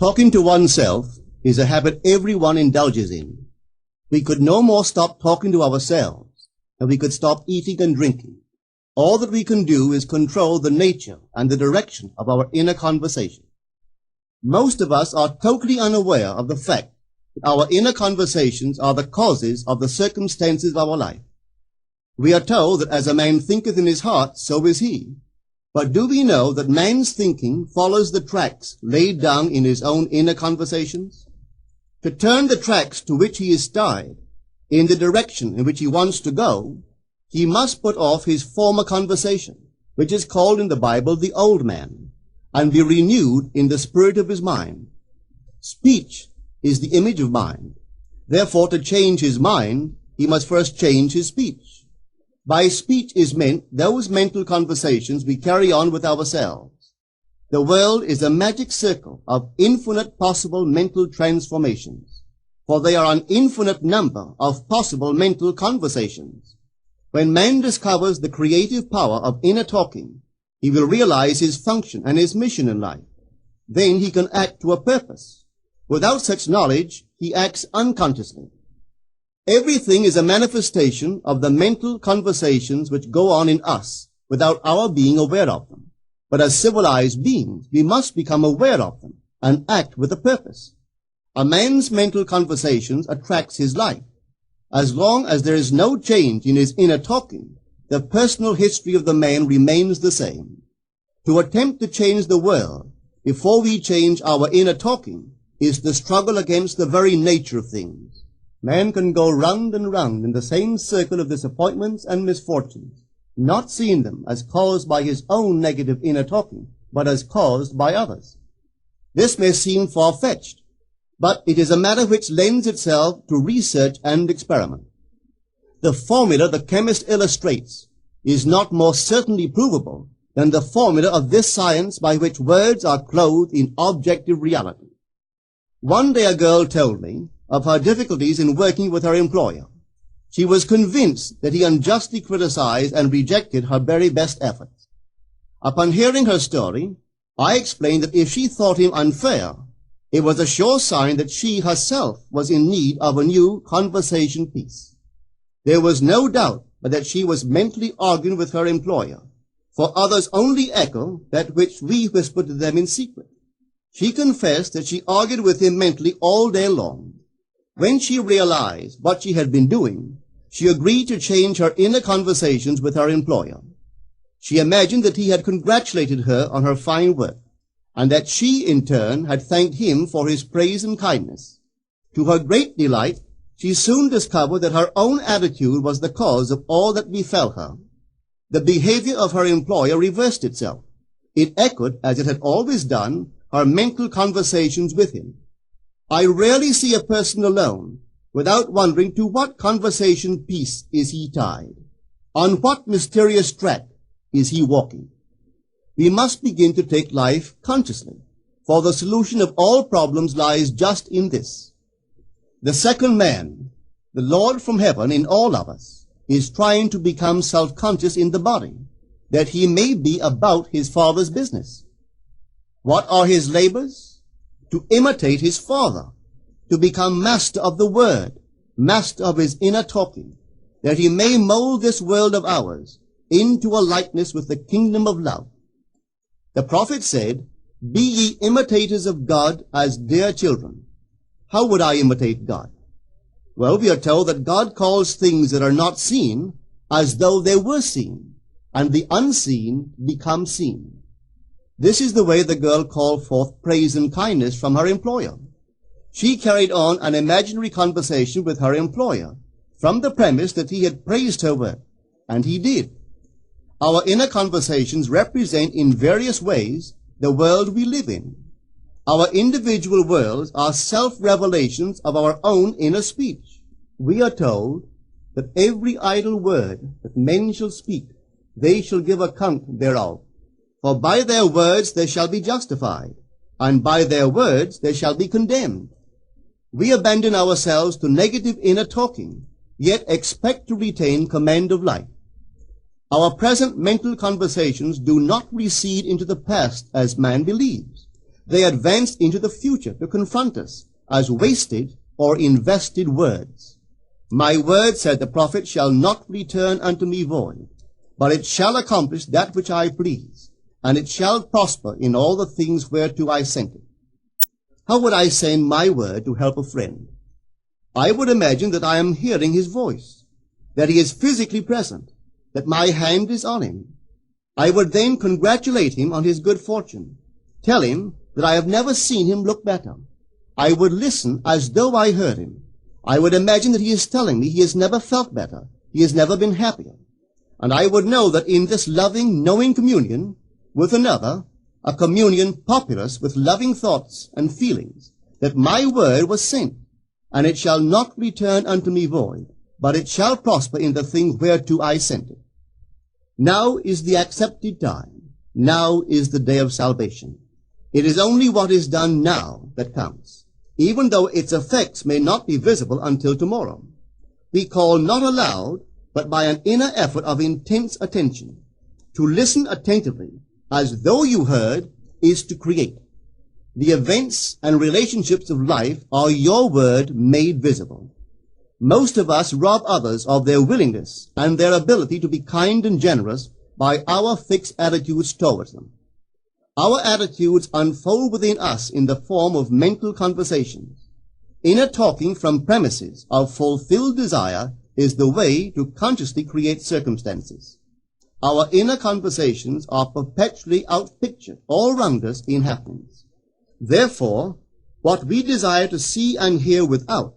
Talking to oneself is a habit everyone indulges in. We could no more stop talking to ourselves than we could stop eating and drinking. All that we can do is control the nature and the direction of our inner conversation. Most of us are totally unaware of the fact that our inner conversations are the causes of the circumstances of our life. We are told that as a man thinketh in his heart, so is he. But do we know that man's thinking follows the tracks laid down in his own inner conversations? To turn the tracks to which he is tied in the direction in which he wants to go, he must put off his former conversation, which is called in the Bible the old man, and be renewed in the spirit of his mind. Speech is the image of mind. Therefore, to change his mind, he must first change his speech. By speech is meant those mental conversations we carry on with ourselves. The world is a magic circle of infinite possible mental transformations, for there are an infinite number of possible mental conversations. When man discovers the creative power of inner talking, he will realize his function and his mission in life. Then he can act to a purpose. Without such knowledge, he acts unconsciously. Everything is a manifestation of the mental conversations which go on in us without our being aware of them. But as civilized beings, we must become aware of them and act with a purpose. A man's mental conversations attracts his life. As long as there is no change in his inner talking, the personal history of the man remains the same. To attempt to change the world before we change our inner talking is the struggle against the very nature of things. Man can go round and round in the same circle of disappointments and misfortunes, not seeing them as caused by his own negative inner talking, but as caused by others. This may seem far-fetched, but it is a matter which lends itself to research and experiment. The formula the chemist illustrates is not more certainly provable than the formula of this science by which words are clothed in objective reality. One day a girl told me of her difficulties in working with her employer. She was convinced that he unjustly criticized and rejected her very best efforts. Upon hearing her story, I explained that if she thought him unfair, it was a sure sign that she herself was in need of a new conversation piece. There was no doubt but that she was mentally arguing with her employer, for others only echo that which we whisper to them in secret. She confessed that she argued with him mentally all day long. When she realized what she had been doing, she agreed to change her inner conversations with her employer. She imagined that he had congratulated her on her fine work, and that she, in turn, had thanked him for his praise and kindness. To her great delight, she soon discovered that her own attitude was the cause of all that befell her. The behavior of her employer reversed itself. It echoed, as it had always done, her mental conversations with him. I rarely see a person alone without wondering to what conversation piece is he tied. On what mysterious track is he walking? We must begin to take life consciously, for the solution of all problems lies just in this. The second man, the Lord from heaven in all of us, is trying to become self-conscious in the body, that he may be about his Father's business. What are his labors? To imitate his Father, to become master of the Word, master of his inner talking, that he may mold this world of ours into a likeness with the kingdom of love. The prophet said, "Be ye imitators of God as dear children." How would I imitate God? Well, we are told that God calls things that are not seen as though they were seen, and the unseen become seen. This is the way the girl called forth praise and kindness from her employer. She carried on an imaginary conversation with her employer from the premise that he had praised her work, and he did. Our inner conversations represent in various ways the world we live in. Our individual worlds are self-revelations of our own inner speech. We are told that every idle word that men shall speak, they shall give account thereof. For by their words they shall be justified, and by their words they shall be condemned. We abandon ourselves to negative inner talking, yet expect to retain command of life. Our present mental conversations do not recede into the past as man believes, They advance into the future to confront us as wasted or invested words. My word, said the prophet, shall not return unto me void, but it shall accomplish that which I please, and it shall prosper in all the things whereto I sent it. How would I send my word to help a friend? I would imagine that I am hearing his voice, that he is physically present, that my hand is on him. I would then congratulate him on his good fortune, tell him that I have never seen him look better. I would listen as though I heard him. I would imagine that he is telling me he has never felt better, he has never been happier. And I would know that in this loving, knowing communion with another, a communion populous with loving thoughts and feelings, that my word was sent, and it shall not return unto me void, but it shall prosper in the thing whereto I sent it. Now is the accepted time. Now is the day of salvation. It is only what is done now that counts, even though its effects may not be visible until tomorrow. We call not aloud, but by an inner effort of intense attention. To listen attentively, as though you heard, is to create. The events and relationships of life are your word made visible. Most of us rob others of their willingness and their ability to be kind and generous by our fixed attitudes towards them. Our attitudes unfold within us in the form of mental conversations. Inner talking from premises of fulfilled desire is the way to consciously create circumstances. Our inner conversations are perpetually outpictured all round us in happenings. Therefore, what we desire to see and hear without,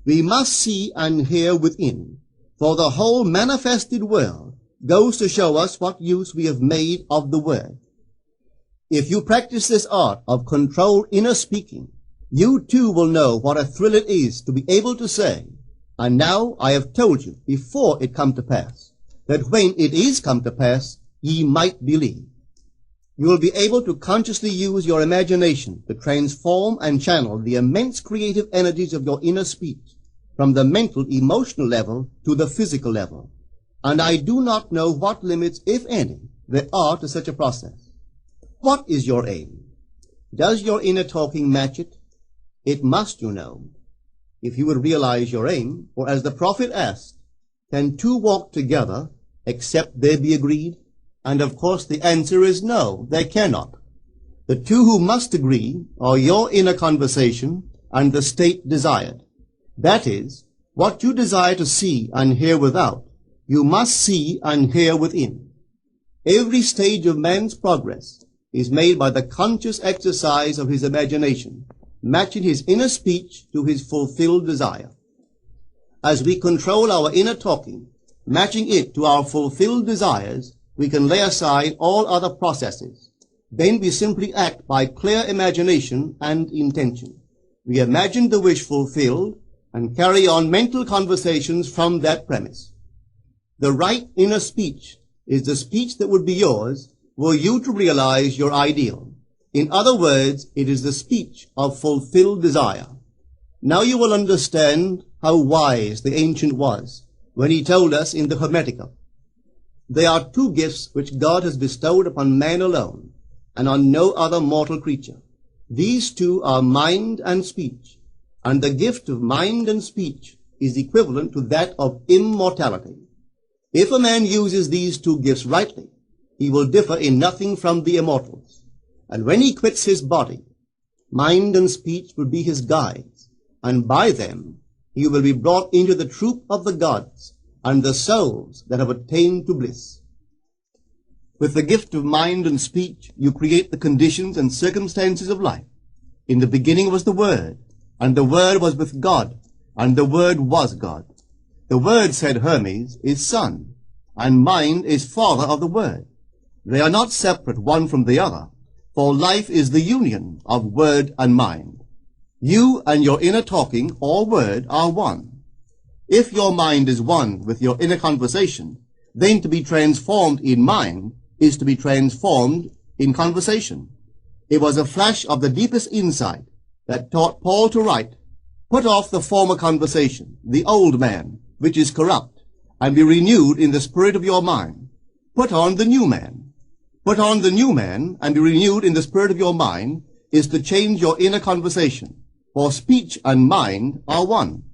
we must see and hear within, for the whole manifested world goes to show us what use we have made of the word. If you practice this art of controlled inner speaking, you too will know what a thrill it is to be able to say, and now I have told you before it come to pass, that when it is come to pass, ye might believe. You will be able to consciously use your imagination to transform and channel the immense creative energies of your inner speech from the mental, emotional level to the physical level. And I do not know what limits, if any, there are to such a process. What is your aim? Does your inner talking match it? It must, you know. If you would realize your aim, or as the prophet asked, can two walk together except they be agreed? And of course the answer is no, they cannot. The two who must agree are your inner conversation and the state desired. That is, what you desire to see and hear without, you must see and hear within. Every stage of man's progress is made by the conscious exercise of his imagination, matching his inner speech to his fulfilled desire. As we control our inner talking, matching it to our fulfilled desires, we can lay aside all other processes. Then we simply act by clear imagination and intention. We imagine the wish fulfilled and carry on mental conversations from that premise. The right inner speech is the speech that would be yours were you to realize your ideal. In other words, it is the speech of fulfilled desire. Now you will understand how wise the ancient was when he told us in the Hermetica, there are two gifts which God has bestowed upon man alone, and on no other mortal creature. These two are mind and speech, and the gift of mind and speech is equivalent to that of immortality. If a man uses these two gifts rightly, he will differ in nothing from the immortals. And when he quits his body, mind and speech will be his guides, and by them he will be brought into the troop of the gods and the souls that have attained to bliss. With the gift of mind and speech, you create the conditions and circumstances of life. In the beginning was the Word, and the Word was with God, and the Word was God. The Word, said Hermes, is Son, and mind is Father of the Word. They are not separate one from the other, for life is the union of word and mind. You and your inner talking or word are one. If your mind is one with your inner conversation, then to be transformed in mind is to be transformed in conversation. It was a flash of the deepest insight that taught Paul to write, put off the former conversation, the old man, which is corrupt, and be renewed in the spirit of your mind. Put on the new man. Put on the new man, and be renewed in the spirit of your mind, is to change your inner conversation, for speech and mind are one.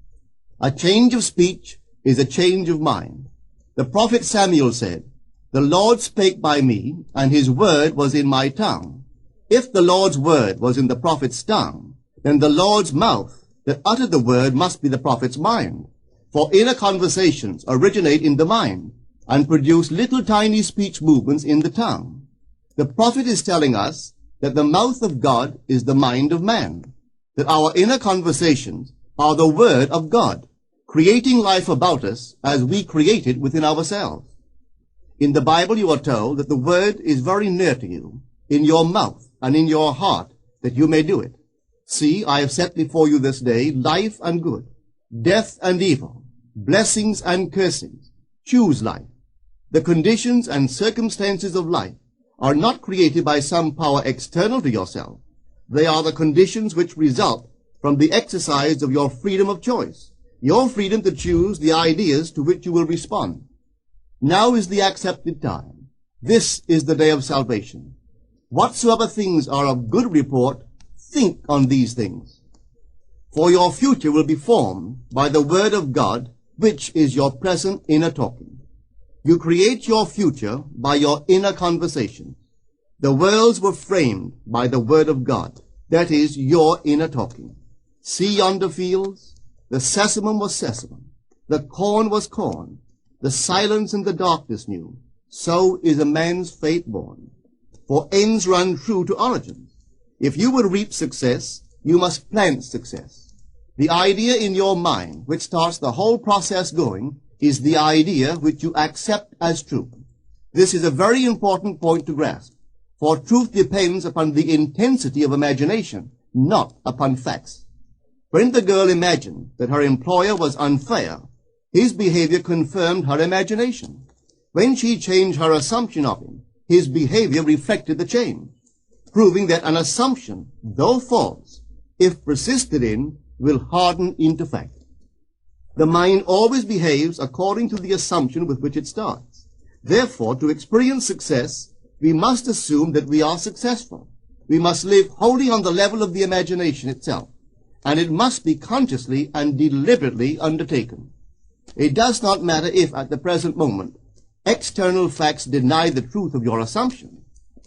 A change of speech is a change of mind. The prophet Samuel said, "The Lord spake by me, and his word was in my tongue." If the Lord's word was in the prophet's tongue, then the Lord's mouth that uttered the word must be the prophet's mind. For inner conversations originate in the mind and produce little tiny speech movements in the tongue. The prophet is telling us that the mouth of God is the mind of man, that our inner conversations are the word of God, creating life about us as we create it within ourselves. In the Bible you are told that the word is very near to you, in your mouth and in your heart, that you may do it. See, I have set before you this day life and good, death and evil, blessings and cursings. Choose life. The conditions and circumstances of life are not created by some power external to yourself. They are the conditions which result from the exercise of your freedom of choice, your freedom to choose the ideas to which you will respond. Now is the accepted time. This is the day of salvation. Whatsoever things are of good report, think on these things. For your future will be formed by the word of God, which is your present inner talking. You create your future by your inner conversation. The worlds were framed by the word of God, that is, your inner talking. See yonder fields? The sesamum was sesamum, the corn was corn, the silence and the darkness knew. So is a man's fate born. For ends run true to origins. If you would reap success, you must plant success. The idea in your mind, which starts the whole process going, is the idea which you accept as true. This is a very important point to grasp, for truth depends upon the intensity of imagination, not upon facts. When the girl imagined that her employer was unfair, his behavior confirmed her imagination. When she changed her assumption of him, his behavior reflected the change, proving that an assumption, though false, if persisted in, will harden into fact. The mind always behaves according to the assumption with which it starts. Therefore, to experience success, we must assume that we are successful. We must live wholly on the level of the imagination itself, and it must be consciously and deliberately undertaken. It does not matter if, at the present moment, external facts deny the truth of your assumption.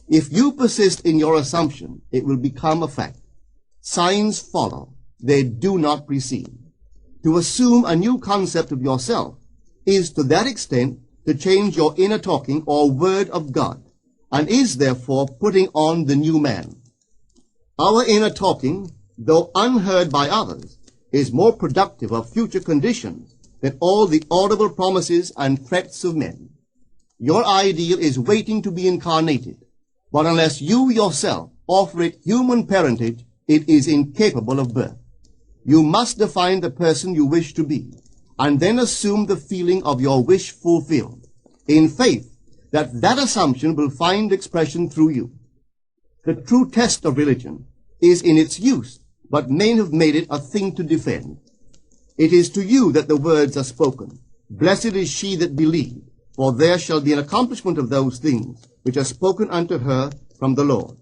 If you persist in your assumption, it will become a fact. Signs follow. They do not precede. To assume a new concept of yourself is to that extent to change your inner talking or word of God, and is therefore putting on the new man. Our inner talking, though unheard by others, is more productive of future conditions than all the audible promises and threats of men. Your ideal is waiting to be incarnated, but unless you yourself offer it human parentage, it is incapable of birth. You must define the person you wish to be, and then assume the feeling of your wish fulfilled, in faith that that assumption will find expression through you. The true test of religion is in its use, but men have made it a thing to defend. It is to you that the words are spoken. Blessed is she that believed, for there shall be an accomplishment of those things which are spoken unto her from the Lord.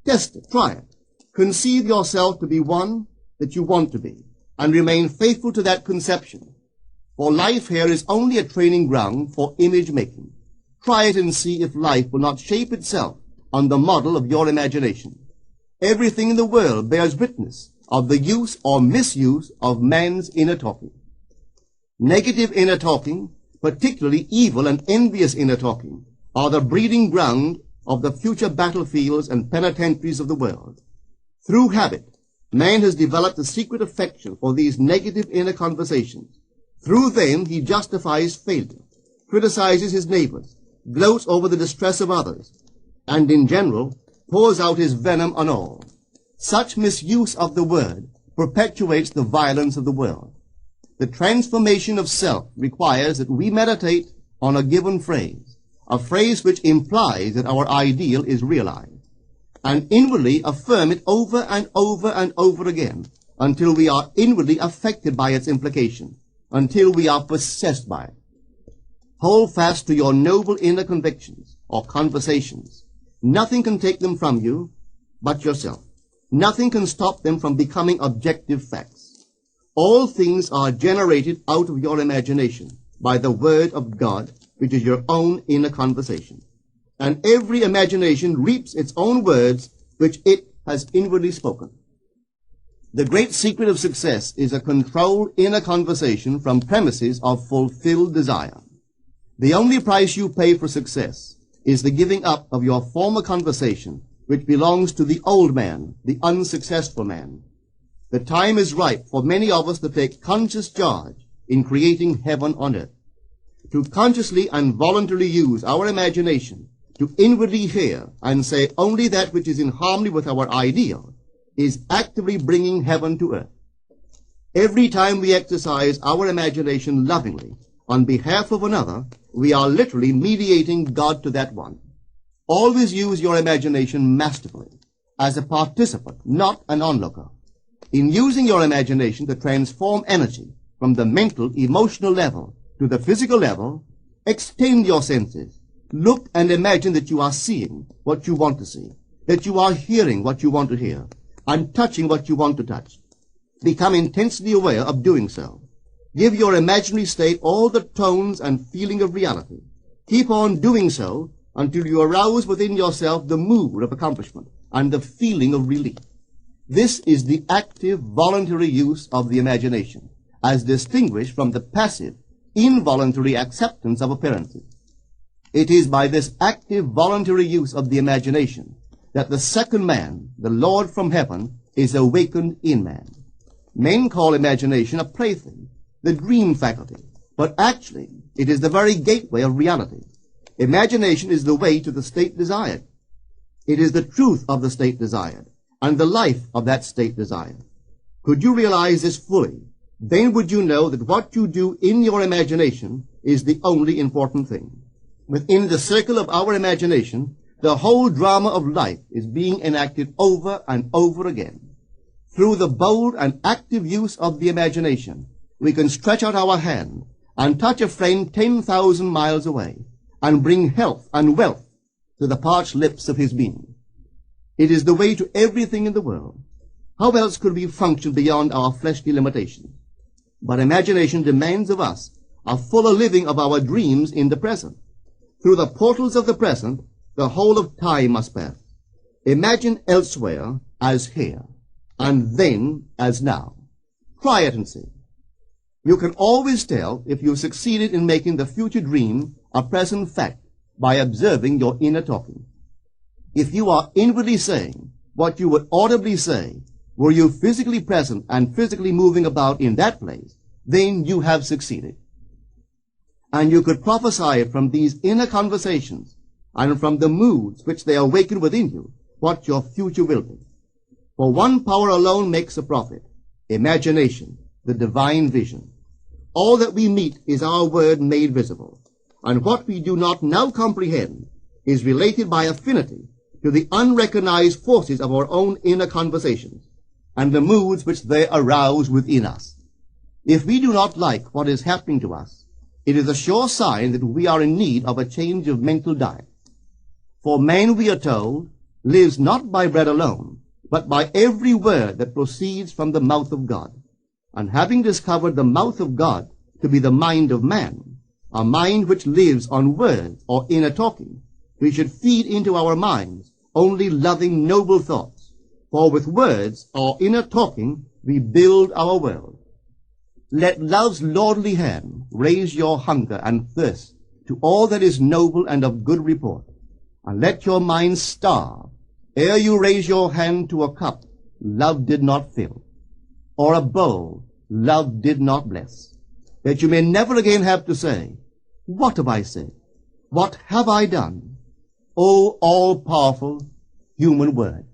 Test it, try it. Conceive yourself to be one that you want to be, and remain faithful to that conception. For life here is only a training ground for image making. Try it and see if life will not shape itself on the model of your imagination. Everything in the world bears witness of the use or misuse of man's inner talking. Negative inner talking, particularly evil and envious inner talking, are the breeding ground of the future battlefields and penitentiaries of the world. Through habit, man has developed a secret affection for these negative inner conversations. Through them he justifies failure, criticizes his neighbors, gloats over the distress of others, and in general pours out his venom on all. Such misuse of the word perpetuates the violence of the world. The transformation of self requires that we meditate on a given phrase, a phrase which implies that our ideal is realized, and inwardly affirm it over and over and over again until we are inwardly affected by its implication, until we are possessed by it. Hold fast to your noble inner convictions or conversations. Nothing can take them from you but yourself. Nothing can stop them from becoming objective facts. All things are generated out of your imagination by the Word of God, which is your own inner conversation. And every imagination reaps its own words, which it has inwardly spoken. The great secret of success is a controlled inner conversation from premises of fulfilled desire. The only price you pay for success is the giving up of your former conversation, which belongs to the old man, the unsuccessful man. The time is ripe for many of us to take conscious charge in creating heaven on earth. To consciously and voluntarily use our imagination to inwardly hear and say only that which is in harmony with our ideal is actively bringing heaven to earth. Every time we exercise our imagination lovingly on behalf of another, we are literally mediating God to that one. Always use your imagination masterfully, as a participant, not an onlooker. In using your imagination to transform energy from the mental, emotional level to the physical level, extend your senses. Look and imagine that you are seeing what you want to see, that you are hearing what you want to hear, and touching what you want to touch. Become intensely aware of doing so. Give your imaginary state all the tones and feeling of reality. Keep on doing so until you arouse within yourself the mood of accomplishment and the feeling of relief. This is the active, voluntary use of the imagination, as distinguished from the passive, involuntary acceptance of appearances. It is by this active, voluntary use of the imagination that the second man, the Lord from heaven, is awakened in man. Men call imagination a plaything, the dream faculty, but actually it is the very gateway of reality. Imagination is the way to the state desired. It is the truth of the state desired, and the life of that state desired. Could you realize this fully, then would you know that what you do in your imagination is the only important thing. Within the circle of our imagination, the whole drama of life is being enacted over and over again. Through the bold and active use of the imagination, we can stretch out our hand and touch a friend 10,000 miles away and bring health and wealth to the parched lips of his being. It is the way to everything in the world. How else could we function beyond our fleshly limitations? But imagination demands of us a fuller living of our dreams in the present. Through the portals of the present, the whole of time must pass. Imagine elsewhere as here, and then as now. Try it and see. You can always tell if you succeeded in making the future dream a present fact by observing your inner talking. If you are inwardly saying what you would audibly say, were you physically present and physically moving about in that place, then you have succeeded. And you could prophesy from these inner conversations and from the moods which they awaken within you what your future will be. For one power alone makes a prophet, imagination, the divine vision. All that we meet is our word made visible, and what we do not now comprehend is related by affinity to the unrecognized forces of our own inner conversations and the moods which they arouse within us. If we do not like what is happening to us, it is a sure sign that we are in need of a change of mental diet. For man, we are told, lives not by bread alone, but by every word that proceeds from the mouth of God. And having discovered the mouth of God to be the mind of man, a mind which lives on words or inner talking, we should feed into our minds only loving, noble thoughts. For with words or inner talking, we build our world. Let love's lordly hand raise your hunger and thirst to all that is noble and of good report, and let your mind starve ere you raise your hand to a cup love did not fill, or a bowl love did not bless, that you may never again have to say, what have I said? What have I done? O all-powerful human word.